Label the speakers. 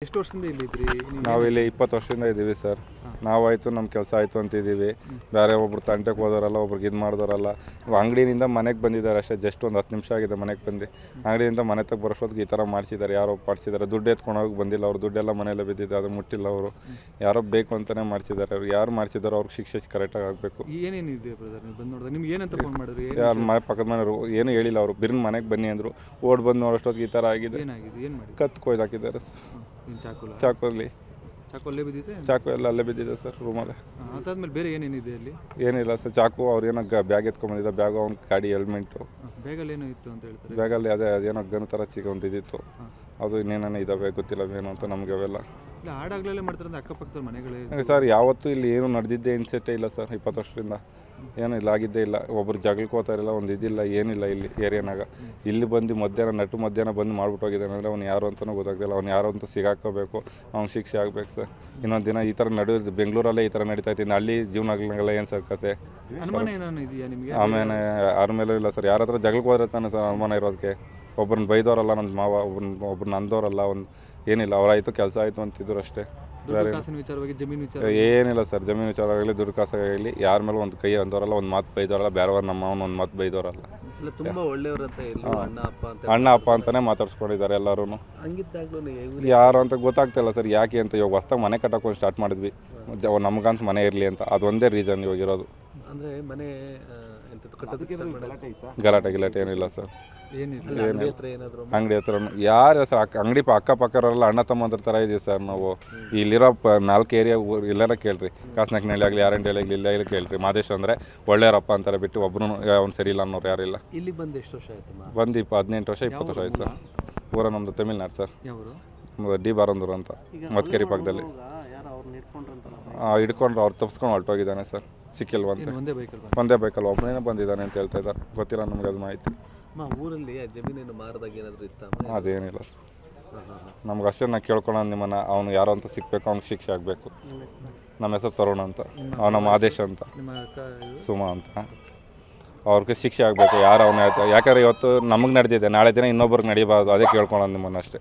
Speaker 1: ಎಷ್ಟು ವರ್ಷದಿಂದ ಇಲ್ಲಿದ್ರಿ?
Speaker 2: ನಾವು ಇಲ್ಲಿ 20 ವರ್ಷದಿಂದ ಇದ್ದೀವಿ ಸರ್. ನಾವಾಯಿತು ನಮ್ಮ ಕೆಲಸ ಆಯಿತು ಅಂತಿದ್ದೀವಿ. ಬೇರೆ ಒಬ್ರು ತಂಟೆಗೆ ಹೋದವರಲ್ಲ, ಒಬ್ರಿಗೆ ಇದು ಮಾಡಿದವರಲ್ಲ. ಅಂಗಡಿಯಿಂದ ಮನೆಗೆ ಬಂದಿದ್ದಾರೆ ಅಷ್ಟೇ. ಜಸ್ಟ್ ಒಂದು 10 ನಿಮಿಷ ಆಗಿದೆ ಮನೆಗೆ ಬಂದು. ಅಂಗಡಿಯಿಂದ ಮನೆ ತಗ ಬರೋಷ್ಟೊತ್ತಿಗೆ ಈ ಥರ ಮಾಡಿಸಿದ್ದಾರೆ. ಯಾರೋ ಮಾಡಿಸಿದ್ದಾರೆ. ದುಡ್ಡು ಎತ್ಕೊಂಡು ಹೋಗಿ ಬಂದಿಲ್ಲ. ಅವ್ರು ದುಡ್ಡೆಲ್ಲ ಮನೆಯಲ್ಲೇ ಬಿದ್ದಿದೆ, ಅದು ಮುಟ್ಟಿಲ್ಲ. ಅವರು ಯಾರೋ ಬೇಕು ಅಂತಲೇ ಮಾಡಿಸಿದ್ದಾರೆ. ಅವ್ರು ಯಾರು ಮಾಡಿಸಿದಾರೋ ಅವ್ರಿಗೆ ಶಿಕ್ಷೆ ಕರೆಕ್ಟಾಗಿ ಆಗಬೇಕು.
Speaker 1: ಏನೇನಿದೆ ಬ್ರದರ್? ನೀವು ಬಂದು ನೋಡಿದ್ರೆ ನಿಮ್ಗೆ ಏನಂತ ಫೋನ್ ಮಾಡಿದ್ರಿ?
Speaker 2: ಯಾರು ಮನೆ ಪಕ್ಕದ ಮನೆಯವರು ಏನು ಹೇಳಿಲ್ಲ. ಅವರು ಬಿರ್ನ್ ಮನೆಗೆ ಬನ್ನಿ ಅಂದರು. ಓಡ್ ಬಂದು ನೋಡೋಷ್ಟೊತ್ತಿಗೆ ಈ ಥರ ಆಗಿದೆ.
Speaker 1: ಏನಾಗಿದೆ? ಏನು ಮಾಡಿ?
Speaker 2: ಕತ್ತು ಕೊಯ್ದು ಹಾಕಿದ್ದಾರೆ ಸರ್. ಚಾಕುಲ್ಲಿ
Speaker 1: ಚಾಕು ಅಲ್ಲೇ ಬಿದ್ದಿದೆ?
Speaker 2: ಚಾಕು ಎಲ್ಲ ಅಲ್ಲೇ ಬಿದ್ದಿದೆ ಸರ್ ರೂಮಲ್ಲೇ.
Speaker 1: ಅದಾದ್ಮೇಲೆ ಬೇರೆ ಏನೇನಿದೆ ಅಲ್ಲಿ?
Speaker 2: ಏನಿಲ್ಲ ಸರ್. ಚಾಕು ಅವ್ರು ಏನೋ ಬ್ಯಾಗ್ ಎತ್ಕೊಂಡ್ಬಂದಿದ್ದ. ಬ್ಯಾಗು ಅವ್ನ ಗಾಡಿ ಹೆಲ್ಮೆಂಟು.
Speaker 1: ಬ್ಯಾಗಲ್ಲಿ ಏನೋ ಇತ್ತು ಅಂತ ಹೇಳ್ತಾರೆ.
Speaker 2: ಬ್ಯಾಗಲ್ಲಿ ಅದೇನೋ ಗನ್ ಥರ ಸಿಗೋಂತಿದ್ದಿತ್ತು. ಅದು ಇನ್ನೇನೇ ಇದ್ದಾವೆ ಗೊತ್ತಿಲ್ಲ ಏನು ಅಂತ ನಮಗೆ ಅವೆಲ್ಲ.
Speaker 1: ಇಲ್ಲ ಹಾಡಾಗಲೇ ಮಾಡ್ತಾರೆ ಅಕ್ಕಪಕ್ಕದ ಮನೆಗಳೇ
Speaker 2: ಸರ್. ಯಾವತ್ತೂ ಇಲ್ಲಿ ಏನು ನಡೆದಿದ್ದೇ ಇನ್ಸೆಟ್ಟೇ ಇಲ್ಲ ಸರ್. 20 ವರ್ಷದಿಂದ ಏನು ಇಲ್ಲ ಆಗಿದ್ದೇ ಇಲ್ಲ. ಒಬ್ಬರು ಜಗಳಕ್ಕೆ ಹೋಗ್ತಾರಿಲ್ಲ, ಒಂದು ಇದಿಲ್ಲ, ಏನಿಲ್ಲ ಇಲ್ಲಿ ಏರಿಯಾನಾಗ. ಇಲ್ಲಿ ಬಂದು ಮಧ್ಯಾಹ್ನ ಬಂದು ಮಾಡ್ಬಿಟ್ಟು ಹೋಗಿದ್ದಾನೆ ಅಂದರೆ ಅವ್ನು ಯಾರು ಅಂತಲೂ ಗೊತ್ತಾಗ್ತಿಲ್ಲ. ಅವ್ನು ಯಾರು ಅಂತ ಸಿಗಾಕೋಬೇಕು, ಅವ್ನು ಶಿಕ್ಷೆ ಆಗಬೇಕು ಸರ್. ಇನ್ನೊಂದು ದಿನ ಈ ಥರ ನಡೆಯೋದು ಬೆಂಗಳೂರಲ್ಲೇ ಈ ಥರ ನಡೀತಾ ಇತ್ತು. ಹಳ್ಳಿ ಜೀವನಗಳೆಲ್ಲ ಏನು ಸರ್ ಕತೆ?
Speaker 1: ಅನುಮಾನ ಏನಾನು ಇದೆಯಾ ನಿಮಗೆ?
Speaker 2: ಆಮೇಲೆ ಯಾರ ಮೇಲೂ ಇಲ್ಲ ಸರ್. ಯಾರ ಹತ್ರ ಜಗಳಕ್ಕೆ ಹೋದ್ರೆ ತಾನೆ ಸರ್ ಅನುಮಾನ ಇರೋದಕ್ಕೆ. ಒಬ್ಬರನ್ನ ಬೈದವರಲ್ಲ, ನನ್ನ ಮಾವ, ಒಬ್ಬರನ್ನ ಅಂದವರಲ್ಲ. ಒಂದು ಏನಿಲ್ಲ, ಅವರಾಯಿತು ಕೆಲಸ ಆಯಿತು ಅಂತಿದ್ರು ಅಷ್ಟೇ. ಬೇರೆ ಏನಿಲ್ಲ ಸರ್. ಜಮೀನು ವಿಚಾರವಾಗಲಿ, ದುಡ್ಡು ಕಾಸಾಗಲಿ, ಯಾರ ಮೇಲೂ ಒಂದು ಕೈ ಅಂದವರಲ್ಲ, ಒಂದು ಮಾತು ಬೈದವರಲ್ಲ. ಬೇರೆಯವ್ರು ನಮ್ಮ ಅವನು ಒಂದು ಮಾತು ಬೈದವರಲ್ಲ. ಅಣ್ಣ ಅಪ್ಪ ಅಂತಲೇ ಮಾತಾಡ್ಸ್ಕೊಂಡಿದ್ದಾರೆ ಎಲ್ಲರೂ. ಯಾರು ಅಂತ ಗೊತ್ತಾಗ್ತಿಲ್ಲ ಸರ್. ಯಾಕೆ ಅಂತ ಇವಾಗ ಹೊಸ್ದಾಗಿ ಮನೆ ಕಟ್ಟೋಕೆ ಸ್ಟಾರ್ಟ್ ಮಾಡಿದ್ವಿ. ನಮಗಂತ ಮನೆ ಇರಲಿ ಅಂತ. ಅದೊಂದೇ ರೀಸನ್ ಇವಾಗ ಇರೋದು. ಗಲಾಟೆ ಏನಿಲ್ಲ ಸರ್. ಅಂಗಡಿ ಹತ್ರ ಯಾರು ಸರ್? ಅಂಗಡಿ ಅಕ್ಕಪಕ್ಕರೆಲ್ಲ ಅಣ್ಣ ತಮ್ಮಂದ್ರ ಥರ ಇದೀವಿ ಸರ್ ನಾವು. ಇಲ್ಲಿರೋ 4 ಏರಿಯಾ ಎಲ್ಲಾರ ಕೇಳ್ರಿ. ಕಾಸನಕ್ನಳ್ಳಿ ಆಗಲಿ, ಆರಂಡಳ್ಳಿ ಆಗಲಿ, ಇಲ್ಲ ಕೇಳ್ರಿ. ಮಾದೇಶ್ ಅಂದರೆ ಒಳ್ಳೆಯವರಪ್ಪ ಅಂತಾರೆ ಬಿಟ್ಟು ಒಬ್ಬರು ಅವ್ನು ಸರಿ ಇಲ್ಲ ಅನ್ನೋರು ಯಾರಿಲ್ಲ.
Speaker 1: ಇಲ್ಲಿ ಬಂದು ಎಷ್ಟು ವರ್ಷ ಆಯ್ತು?
Speaker 2: ಬಂದು 18 ವರ್ಷ 20 ವರ್ಷ ಆಯ್ತು ಸರ್. ಊರ ನಮ್ಮದು ತಮಿಳ್ನಾಡು ಸರ್. ಡಿ ಬಾರಂದೂರು ಅಂತ, ಮತ್ಕೇರಿ ಪಕ್ಕದಲ್ಲಿ. ಹಿಡ್ಕೊಂಡ್ರು. ಅವ್ರು ತಪ್ಪಿಸ್ಕೊಂಡು ಹೊರಟೋಗಿದ್ದಾನೆ ಸರ್. ಸಿಕ್ಕಿಲ್ವಂತೆ. ಒಂದೇ ಬೈಕಲ್ಲಿ ಒಬ್ಬನೇ ಬಂದಿದ್ದಾನೆ ಅಂತ ಹೇಳ್ತಾ ಇದ್ದಾರೆ. ಗೊತ್ತಿಲ್ಲ ನಮ್ಗೆ ಅದು ಮಾಹಿತಿ.
Speaker 1: ಊರಲ್ಲಿ ಜಮೀನೇನು ಮಾರದಾಗ ಏನಾದರೂ ಇತ್ತ?
Speaker 2: ಅದೇನಿಲ್ಲ ಸರ್. ನಮ್ಗೆ ಅಷ್ಟೇ ನಾ ಕೇಳ್ಕೊಳ್ಳೋ ನಿಮ್ಮನ್ನ. ಅವ್ನು ಯಾರೋ ಅಂತ ಸಿಕ್ಬೇಕು, ಅವ್ನಿಗೆ ಶಿಕ್ಷೆ ಆಗಬೇಕು. ನಮ್ಮ ಹೆಸರು ತರುಣ್ ಅಂತ, ನಮ್ಮ ಆದೇಶ ಅಂತ, ಸುಮಾ ಅಂತ. ಅವ್ರಿಗೆ ಶಿಕ್ಷೆ ಆಗಬೇಕು. ಯಾರು ಅವನ. ಯಾಕಂದರೆ ಇವತ್ತು ನಮಗೆ ನಡೆದಿದೆ, ನಾಳೆ ದಿನ ಇನ್ನೊಬ್ರಿಗೆ ನಡೀಬಾರ್ದು. ಅದೇ ಕೇಳ್ಕೊಳ್ಳೋದು ನಿಮ್ಮನ್ನ ಅಷ್ಟೇ.